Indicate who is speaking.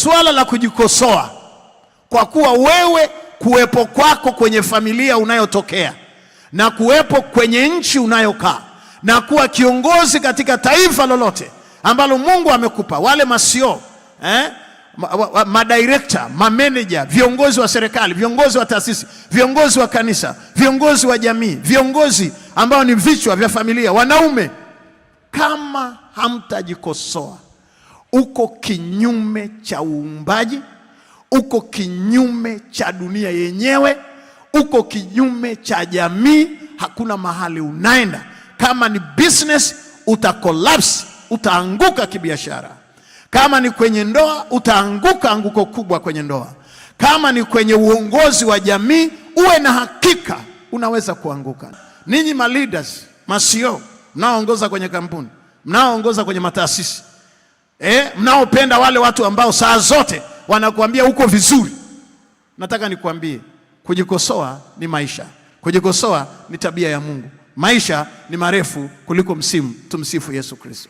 Speaker 1: swala la kujikosoa, kwa kuwa wewe kuwepo kwako kwenye familia unayotokea na kuwepo kwenye nchi unayokaa na kuwa kiongozi katika taifa lolote ambalo Mungu amekupa, wale masio madirekta, mameneja, viongozi wa serikali, viongozi wa taasisi, viongozi wa kanisa, viongozi wa jamii, viongozi ambao ni vichwa vya familia, wanaume, kama hamtajikosoa, uko kinyume cha uumbaji, uko kinyume cha dunia yenyewe, uko kinyume cha jamii. Hakuna mahali unaenda. Kama ni business, utakolapse, utaanguka kibiashara. Kama ni kwenye ndoa, utaanguka anguko kubwa kwenye ndoa. Kama ni kwenye uongozi wa jamii, uwe na hakika unaweza kuanguka. Ninyi ma leaders, masio, mnaoongoza kwenye kampuni, mnaoongoza kwenye mataasisi, mnaopenda wale watu ambao saa zote wanakuambia uko vizuri, nataka nikuambie, kujikosoa ni maisha. Kujikosoa ni tabia ya Mungu. Maisha ni marefu kuliko msimu. Tumsifu Yesu Kristo.